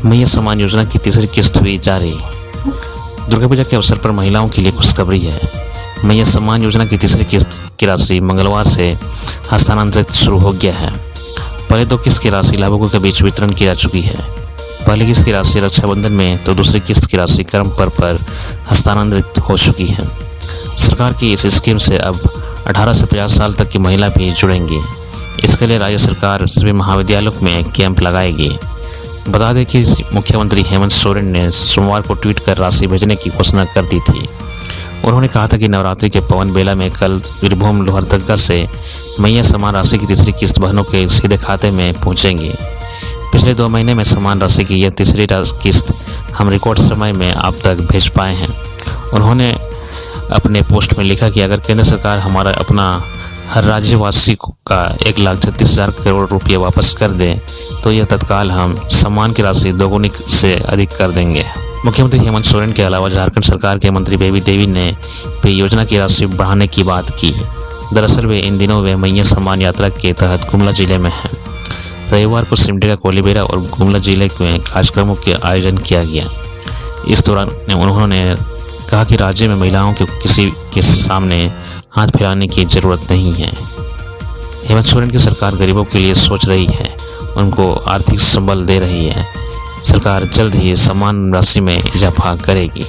मैया सम्मान योजना की तीसरी किस्त हुई जारी। दुर्गा पूजा के अवसर पर महिलाओं के लिए खुशखबरी है। मैया सम्मान योजना की तीसरी किस्त की राशि मंगलवार से हस्तांतरित शुरू हो गया है। पहले 2 किस्त की राशि लाभुकों के बीच वितरण की जा चुकी है। पहली किस्त की राशि रक्षाबंधन में तो दूसरी किस्त की राशि कर्म पर हस्तांतरित हो चुकी है। सरकार की इस स्कीम से अब 18 से 50 साल तक की महिला भी जुड़ेंगी। इसके लिए राज्य सरकार सभी महाविद्यालयों में कैंप लगाएगी। बता दें कि मुख्यमंत्री हेमंत सोरेन ने सोमवार को ट्वीट कर राशि भेजने की घोषणा कर दी थी। उन्होंने कहा था कि नवरात्रि के पवन बेला में कल वीरभूम लोहरदगा से मैया सम्मान राशि की तीसरी किस्त बहनों के सीधे खाते में पहुंचेंगी। पिछले 2 महीने में सम्मान राशि की यह तीसरी किस्त हम रिकॉर्ड समय में आप तक भेज पाए हैं। उन्होंने अपने पोस्ट में लिखा कि अगर केंद्र सरकार हमारा अपना हर राज्यवासी का 1,36,000 करोड़ रुपये वापस कर दे तो यह तत्काल हम सम्मान की राशि दोगुनी से अधिक कर देंगे। मुख्यमंत्री हेमंत सोरेन के अलावा झारखंड सरकार के मंत्री बेबी देवी ने भी योजना की राशि बढ़ाने की बात की। दरअसल वे इन दिनों वे मैया सम्मान यात्रा के तहत गुमला जिले में हैं। रविवार को सिमडेगा, कोलीबेरा और गुमला जिले में कार्यक्रमों के आयोजन किया गया। इस दौरान उन्होंने कहा कि राज्य में महिलाओं को किसी के सामने हाथ फैलाने की जरूरत नहीं है। हेमंत सोरेन की सरकार गरीबों के लिए सोच रही है, उनको आर्थिक संबल दे रही है। सरकार जल्द ही सम्मान राशि में इजाफा करेगी।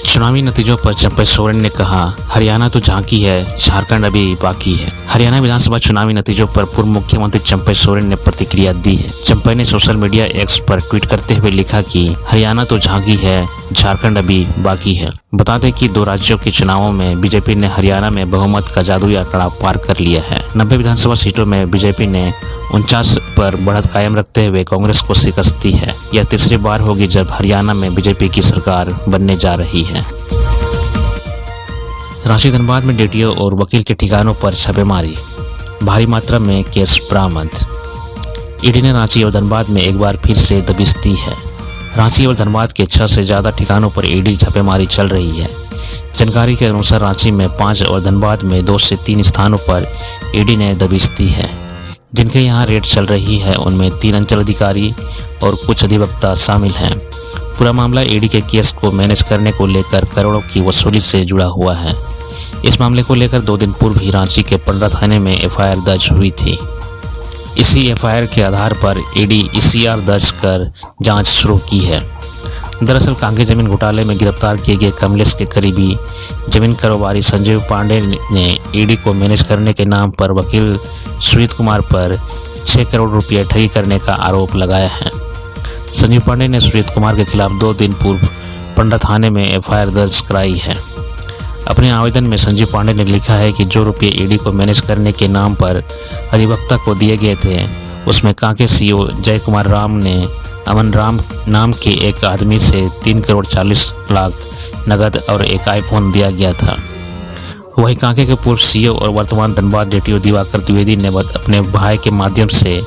चुनावी नतीजों पर चंपई सोरेन ने कहा, हरियाणा तो झांकी है, झारखंड अभी बाकी है। हरियाणा विधानसभा चुनावी नतीजों पर पूर्व मुख्यमंत्री चंपई सोरेन ने प्रतिक्रिया दी है। चंपई ने सोशल मीडिया एक्स पर ट्वीट करते हुए लिखा कि हरियाणा तो झांकी है, झारखंड अभी बाकी है। बता दें कि 2 राज्यों के चुनावों में बीजेपी ने हरियाणा में बहुमत का जादुई आंकड़ा पार कर लिया है। 90 विधानसभा सीटों में बीजेपी ने 49 पर बढ़त कायम रखते हुए कांग्रेस को शिकस्त दी है। यह तीसरी बार होगी जब हरियाणा में बीजेपी की सरकार बनने जा रही है। रांची धनबाद में डीटीओ और वकील के ठिकानों पर छापेमारी, भारी मात्रा में केस बरामद। ईडी ने रांची और धनबाद में एक बार फिर से दबिश दी है। रांची और धनबाद के 6 से ज़्यादा ठिकानों पर ईडी छापेमारी चल रही है। जानकारी के अनुसार रांची में 5 और धनबाद में 2 से 3 स्थानों पर ईडी ने दबिश दी है। जिनके यहाँ रेड चल रही है उनमें 3 अंचल अधिकारी और कुछ अधिवक्ता शामिल हैं। पूरा मामला ईडी के केस को मैनेज करने को लेकर करोड़ों की वसूली से जुड़ा हुआ है। इस मामले को लेकर 2 दिन पूर्व ही रांची के पंडरा थाने में एफआईआर दर्ज हुई थी। इसी एफआईआर के आधार पर ईडी ईसीआर दर्ज कर जांच शुरू की है। दरअसल कांके जमीन घोटाले में गिरफ्तार किए गए कमलेश के करीबी जमीन कारोबारी संजीव पांडे ने ईडी को मैनेज करने के नाम पर वकील सुजीत कुमार पर 6 करोड़ रुपये ठगी करने का आरोप लगाया है। संजीव पांडे ने सुजीत कुमार के खिलाफ 2 दिन पूर्व पंडरा थाने में एफआईआर दर्ज कराई है। अपने आवेदन में संजीव पांडे ने लिखा है कि जो रुपये ईडी को मैनेज करने के नाम पर अधिवक्ता को दिए गए थे उसमें कांके सीओ जय कुमार राम ने अमन राम नाम के एक आदमी से 3 करोड़ 40 लाख नगद और एक आईफोन दिया गया था। वहीं कांके के पूर्व सीओ और वर्तमान धनबाद डीटीओ दिवाकर द्विवेदी ने अपने भाई के माध्यम से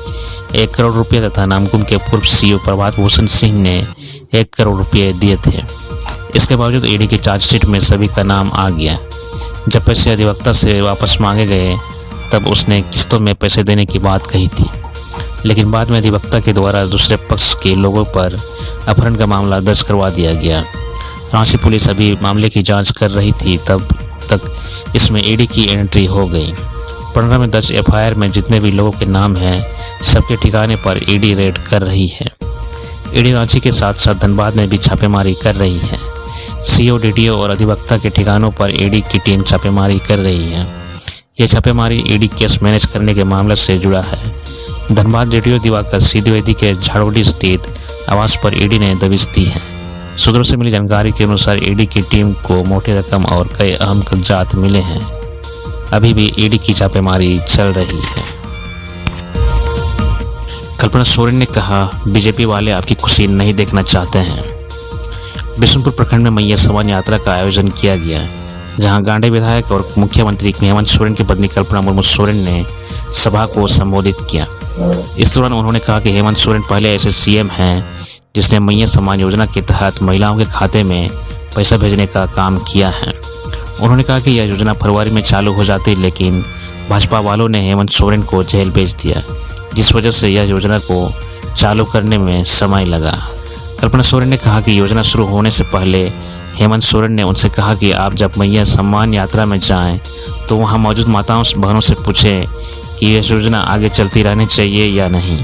1 करोड़ रुपये तथा नामकुम के पूर्व सीओ प्रभात भूषण सिंह ने 1 करोड़ रुपये दिए थे। इसके बावजूद ईडी की चार्जशीट में सभी का नाम आ गया। जब पैसे अधिवक्ता से वापस मांगे गए तब उसने किस्तों में पैसे देने की बात कही थी, लेकिन बाद में अधिवक्ता के द्वारा दूसरे पक्ष के लोगों पर अपहरण का मामला दर्ज करवा दिया गया। रांची पुलिस अभी मामले की जांच कर रही थी, तब तक इसमें ईडी की एंट्री हो गई। पंडरा में दर्ज एफआईआर में जितने भी लोगों के नाम हैं सबके ठिकाने पर ईडी रेड कर रही है। ईडी रांची के साथ साथ धनबाद में भी छापेमारी कर रही है। सीओ, डीटीओ और अधिवक्ता के ठिकानों पर ईडी की टीम छापेमारी कर रही है। यह छापेमारी ईडी केस मैनेज करने के मामले से जुड़ा है। धनबाद डीटीओ दिवाकर द्विवेदी के झाड़ोडी स्थित आवास पर ईडी ने दबिश दी है। सूत्रों से मिली जानकारी के अनुसार ईडी की टीम को मोटी रकम और कई अहम कागजात मिले हैं। अभी भी ईडी की छापेमारी चल रही है। कल्पना सोरेन ने कहा, बीजेपी वाले आपकी खुशी नहीं देखना चाहते हैं। बिशनपुर प्रखंड में मैया सम्मान यात्रा का आयोजन किया गया, जहां गांडे विधायक और मुख्यमंत्री हेमंत सोरेन की पत्नी कल्पना मुर्मू सोरेन ने सभा को संबोधित किया। इस दौरान उन्होंने कहा कि हेमंत सोरेन पहले ऐसे सीएम हैं जिसने मैया सम्मान योजना के तहत महिलाओं के खाते में पैसा भेजने का काम किया है। उन्होंने कहा कि यह योजना फरवरी में चालू हो जाती, लेकिन भाजपा वालों ने हेमंत सोरेन को जेल भेज दिया, जिस वजह से यह योजना को चालू करने में समय लगा। कल्पना सोरेन ने कहा कि योजना शुरू होने से पहले हेमंत सोरेन ने उनसे कहा कि आप जब मैया सम्मान यात्रा में जाएं तो वहां मौजूद माताओं बहनों से पूछें कि यह योजना आगे चलती रहनी चाहिए या नहीं।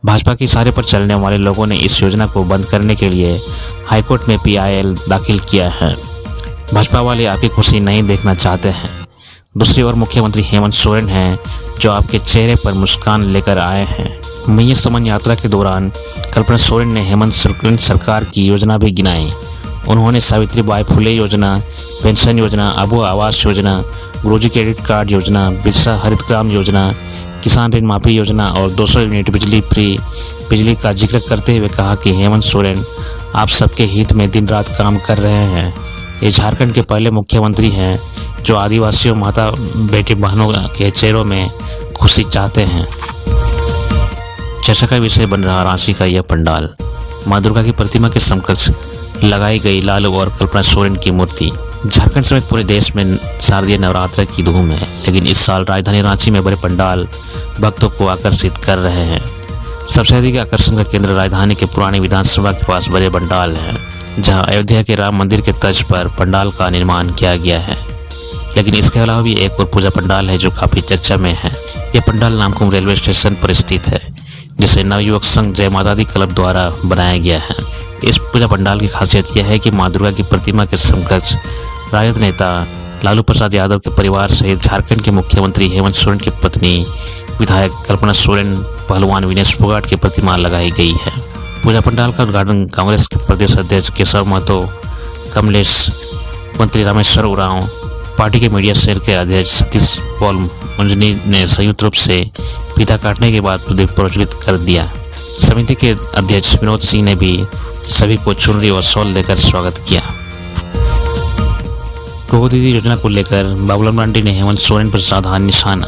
भाजपा के इशारे पर चलने वाले लोगों ने इस योजना को बंद करने के लिए हाईकोर्ट में PIL दाखिल किया है। भाजपा वाले आपकी खुशी नहीं देखना चाहते हैं। दूसरी ओर मुख्यमंत्री हेमंत सोरेन हैं जो आपके चेहरे पर मुस्कान लेकर आए हैं। मैया सम्मान यात्रा के दौरान कल्पना सोरेन ने हेमंत सोरेन सरकार की योजना भी गिनाई। उन्होंने सावित्रीबाई फुले योजना, पेंशन योजना, अबू आवास योजना, गुरुजी क्रेडिट कार्ड योजना, बिरसा हरित ग्राम योजना, किसान ऋण माफी योजना और 200 यूनिट बिजली का जिक्र करते हुए कहा कि हेमंत सोरेन आप सबके हित में दिन रात काम कर रहे हैं। ये झारखंड के पहले मुख्यमंत्री हैं जो आदिवासियों माता बेटी बहनों के चेहरों में खुशी चाहते हैं। चर्चा का विषय बन रहा रांची का यह पंडाल। मां दुर्गा की प्रतिमा के समकक्ष लगाई गई लालू और कल्पना सोरेन की मूर्ति। झारखंड समेत पूरे देश में शारदीय नवरात्र की धूम है, लेकिन इस साल राजधानी रांची में बड़े पंडाल भक्तों को आकर्षित कर रहे हैं। सबसे अधिक आकर्षण का केंद्र राजधानी के पुरानी विधानसभा के पास बड़े पंडाल है, जहां अयोध्या के राम मंदिर के तर्ज पर पंडाल का निर्माण किया गया है। लेकिन इसके अलावा भी एक और पूजा पंडाल है जो काफी चर्चा में है। यह पंडाल नामकुम रेलवे स्टेशन पर स्थित है, जिसे नवयुवक संघ जय माता दी क्लब द्वारा बनाया गया है। इस पूजा पंडाल की खासियत यह है कि मां दुर्गा की प्रतिमा के समकक्ष राजद नेता लालू प्रसाद यादव के परिवार सहित झारखंड के मुख्यमंत्री हेमंत सोरेन की पत्नी विधायक कल्पना सोरेन, पहलवान विनेश फोगाट की प्रतिमा लगाई गई है। पूजा पंडाल का उद्घाटन कांग्रेस के प्रदेश अध्यक्ष केशव महतो, कमलेश, मंत्री रामेश्वर उरांव, पार्टी के मीडिया सेल के अध्यक्ष सतीश पॉल मुंजनी ने संयुक्त रूप से फीता काटने के बाद प्रज्वलित कर दिया। समिति के अध्यक्ष विनोद सिंह ने भी सभी को चुनरी और शॉल देकर स्वागत किया। गोगो दीदी योजना को लेकर बाबूलाल मरांडी ने हेमंत सोरेन पर साधा निशाना।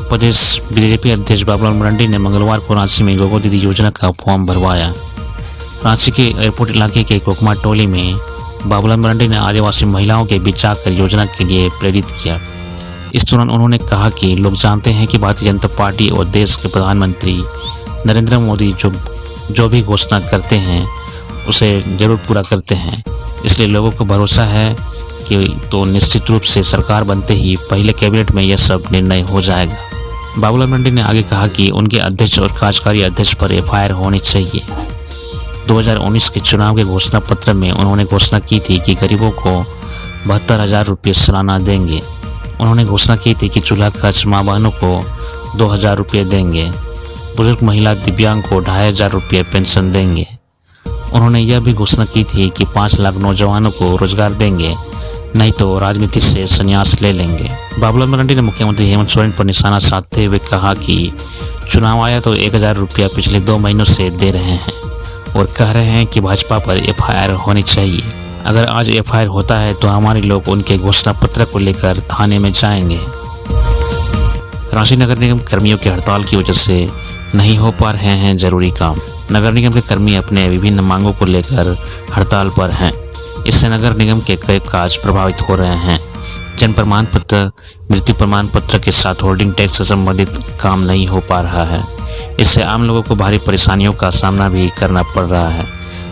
प्रदेश बीजेपी अध्यक्ष बाबूलाल मरांडी ने मंगलवार को रांची में गोगो दीदी योजना का फॉर्म भरवाया। रांची के एयरपोर्ट इलाके के कोकमा टोली में बाबूलाल मरांडी ने आदिवासी महिलाओं के बीच आकर योजना के लिए प्रेरित किया। इस दौरान उन्होंने कहा कि लोग जानते हैं कि भारतीय जनता पार्टी और देश के प्रधानमंत्री नरेंद्र मोदी जो भी घोषणा करते हैं उसे जरूर पूरा करते हैं, इसलिए लोगों को भरोसा है कि तो निश्चित रूप से सरकार बनते ही पहले कैबिनेट में यह सब निर्णय हो जाएगा। बाबूलाल मरांडी ने आगे कहा कि उनके अध्यक्ष और कार्यकारी अध्यक्ष पर FIR होनी चाहिए। 2019 के चुनाव के घोषणा पत्र में उन्होंने घोषणा की थी कि गरीबों को 72,000 रुपये सालाना देंगे। उन्होंने घोषणा की थी कि चूल्हा खर्च माँ बहनों को 2,000 रुपये देंगे। बुजुर्ग महिला दिव्यांग को 2,500 रुपये पेंशन देंगे। उन्होंने यह भी घोषणा की थी कि 5 लाख नौजवानों को रोजगार देंगे, नहीं तो राजनीति से संन्यास ले लेंगे। बाबूलाल मरांडी ने मुख्यमंत्री हेमंत सोरेन पर निशाना साधते हुए कहा कि चुनाव आया तो 1,000 रुपया पिछले 2 महीनों से दे रहे हैं और कह रहे हैं कि भाजपा पर FIR होनी चाहिए। अगर आज FIR होता है तो हमारे लोग उनके घोषणा पत्र को लेकर थाने में जाएंगे। रांची नगर निगम कर्मियों की हड़ताल की वजह से नहीं हो पा रहे हैं जरूरी काम। नगर निगम के कर्मी अपने विभिन्न मांगों को लेकर हड़ताल पर हैं। इससे नगर निगम के कई काज प्रभावित हो रहे हैं। जन्म प्रमाण पत्र, मृत्यु प्रमाण पत्र के साथ होल्डिंग टैक्स से संबंधित काम नहीं हो पा रहा है। इससे आम लोगों को भारी परेशानियों का सामना भी करना पड़ रहा है।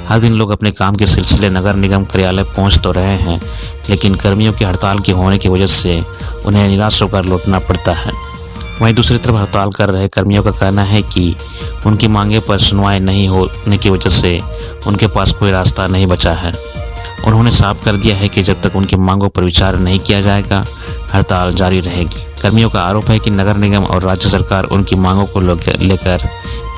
हर दिन लोग अपने काम के सिलसिले नगर निगम कार्यालय पहुंच तो रहे हैं, लेकिन कर्मियों की हड़ताल की होने की वजह से उन्हें निराश होकर लौटना पड़ता है। वहीं दूसरी तरफ हड़ताल कर रहे कर्मियों का कहना है कि उनकी मांगे पर सुनवाई नहीं होने की वजह से उनके पास कोई रास्ता नहीं बचा है। उन्होंने साफ कर दिया है कि जब तक उनकी मांगों पर विचार नहीं किया जाएगा, हड़ताल जारी रहेगी। कर्मियों का आरोप है कि नगर निगम और राज्य सरकार उनकी मांगों को लेकर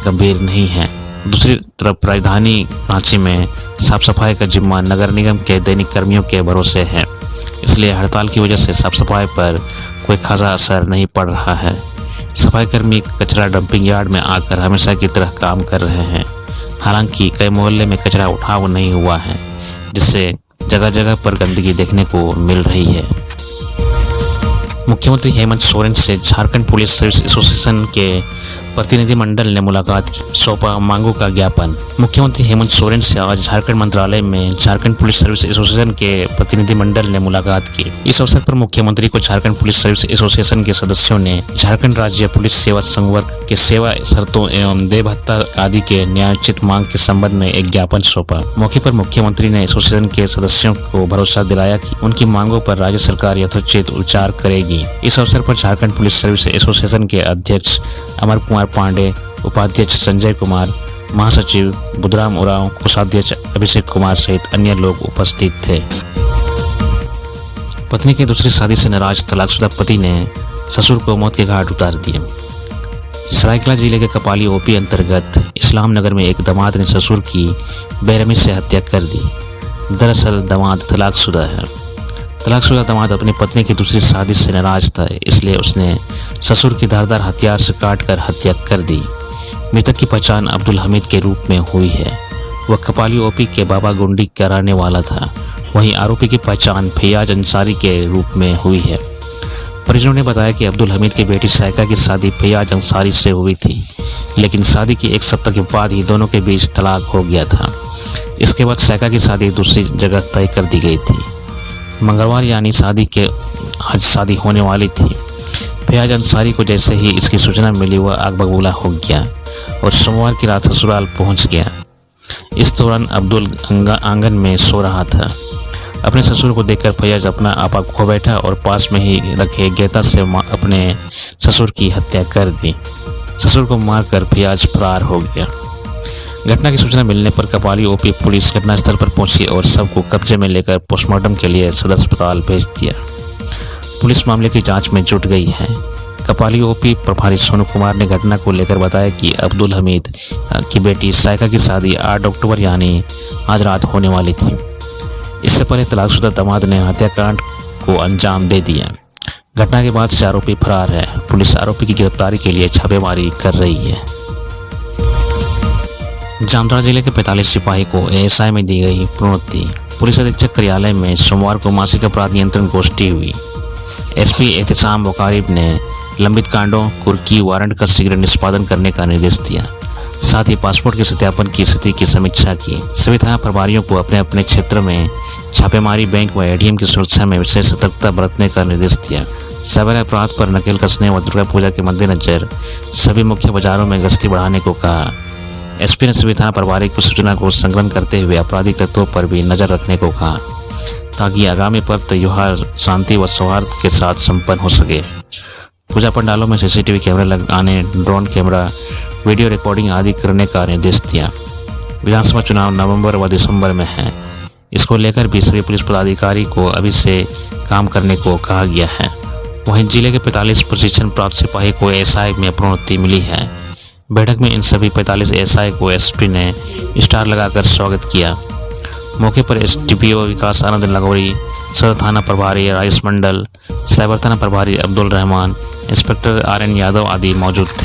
गंभीर नहीं है। दूसरी तरफ राजधानी रांची में साफ सफाई का जिम्मा नगर निगम के दैनिक कर्मियों के भरोसे है, इसलिए हड़ताल की वजह से साफ सफाई पर कोई खासा असर नहीं पड़ रहा है। सफाई कर्मी कचरा डंपिंग यार्ड में आकर हमेशा की तरह काम कर रहे हैं। हालांकि कई मोहल्ले में कचरा उठाव नहीं हुआ है, जिससे जगह जगह पर गंदगी देखने को मिल रही है। मुख्यमंत्री हेमंत सोरेन से झारखंड पुलिस सर्विस एसोसिएशन के प्रतिनिधिमंडल ने मुलाकात की, सौंपा मांगों का ज्ञापन। मुख्यमंत्री हेमंत सोरेन से आज झारखंड मंत्रालय में झारखंड पुलिस सर्विस एसोसिएशन के प्रतिनिधिमंडल ने मुलाकात की। इस अवसर पर मुख्यमंत्री को झारखंड पुलिस सर्विस एसोसिएशन के सदस्यों ने झारखंड राज्य पुलिस सेवा संवर्ग के सेवा शर्तों एवं देय भत्ता आदि के न्यायोचित मांग के संबंध में एक ज्ञापन सौंपा। मौके पर मुख्यमंत्री ने एसोसिएशन के सदस्यों को भरोसा दिलाया कि उनकी मांगों पर राज्य सरकार यथोचित विचार करेगी। इस अवसर पर झारखंड पुलिस सर्विस एसोसिएशन के अध्यक्ष अमर कुमार पांडे, उपाध्यक्ष संजय कुमार, महासचिव बुधराम उरांव, कोषाध्यक्ष अभिषेक कुमार सहित अन्य लोग उपस्थित थे। पत्नी की दूसरी शादी से नाराज तलाकशुदा पति ने ससुर को मौत के घाट उतार दिया। सरायकेला जिले के कपाली ओपी अंतर्गत इस्लाम नगर में एक दामाद ने ससुर की बेरहमी से हत्या कर दी। दरअसल दामाद तलाकशुदा है। तलाकशुदा दामाद अपनी पत्नी की दूसरी शादी से नाराज था, इसलिए उसने ससुर की धारदार हथियार से काटकर हत्या कर दी। मृतक की पहचान अब्दुल हमीद के रूप में हुई है। वह कपाली ओपी के बाबा गुंडी का रहने वाला था। वहीं आरोपी की पहचान फैयाज अंसारी के रूप में हुई है। परिजनों ने बताया कि अब्दुल हमीद की बेटी साइका की शादी फैयाज अंसारी से हुई थी, लेकिन शादी के एक सप्ताह के बाद ही दोनों के बीच तलाक हो गया था। इसके बाद साइका की शादी दूसरी जगह तय कर दी गई थी। मंगलवार यानी आज शादी होने वाली थी। फैयाज अंसारी को जैसे ही इसकी सूचना मिली वह आग बबूला हो गया और सोमवार की रात ससुराल पहुंच गया। इस दौरान अब्दुल आंगन में सो रहा था। अपने ससुर को देखकर फैयाज अपना आपा खो बैठा और पास में ही रखे गेता से अपने ससुर की हत्या कर दी। ससुर को मारकर फैयाज फरार हो गया। घटना की सूचना मिलने पर कपाली ओपी पुलिस घटनास्थल पर पहुंची और शव को कब्जे में लेकर पोस्टमार्टम के लिए सदर अस्पताल भेज दिया। पुलिस मामले की जांच में जुट गई है। कपाली ओपी प्रभारी सोनू कुमार ने घटना को लेकर बताया कि अब्दुल हमीद की बेटी साइका की शादी 8 अक्टूबर यानी आज रात होने वाली थी। इससे पहले तलाकशुदा दामाद ने हत्याकांड को अंजाम दे दिया। घटना के बाद से आरोपी फरार है। पुलिस आरोपी की गिरफ्तारी के लिए छापेमारी कर रही है। जामताड़ा जिले के 45 सिपाही को एएसआई में दी गई प्रोन्नति। पुलिस अधीक्षक कार्यालय में सोमवार को मासिक अपराध नियंत्रण गोष्ठी हुई। एसपी एहतिसाम वकारिब ने लंबित कांडों कुर्की वारंट का शीघ्र निष्पादन करने का निर्देश दिया। साथ ही पासपोर्ट के सत्यापन की स्थिति की समीक्षा की। सभी थाना प्रभारियों को अपने अपने क्षेत्र में छापेमारी, बैंक व एटीएम की सुरक्षा में विशेष सतर्कता बरतने का निर्देश दिया। साइबर अपराध पर नकेल कसने व दुर्गा पूजा के मद्देनजर सभी मुख्य बाजारों में गश्ती बढ़ाने को कहा। एसपी ने सभी थाना प्रभारी को सूचना को संकलन करते हुए आपराधिक तत्वों पर भी नजर रखने को कहा, ताकि आगामी पर्व त्योहार शांति व सौहार्द के साथ संपन्न हो सके। पूजा पंडालों में सीसीटीवी कैमरे लगाने, ड्रोन कैमरा, वीडियो रिकॉर्डिंग आदि करने का निर्देश दिया। विधानसभा चुनाव नवंबर व दिसंबर में है। इसको लेकर भी सभी पुलिस पदाधिकारी को अभी से काम करने को कहा गया है। वहीं जिले के 45 प्रशिक्षण प्राप्त सिपाही को एएसआई में प्रोन्नति मिली है। बैठक में इन सभी 45 एएसआई को एसपी ने स्टार लगाकर स्वागत किया। मौके पर एसडीपीओ विकास आनंद लगोरी, सदर थाना प्रभारी राजेश मंडल, साइबर थाना प्रभारी अब्दुल रहमान, इंस्पेक्टर आरएन यादव आदि मौजूद थे।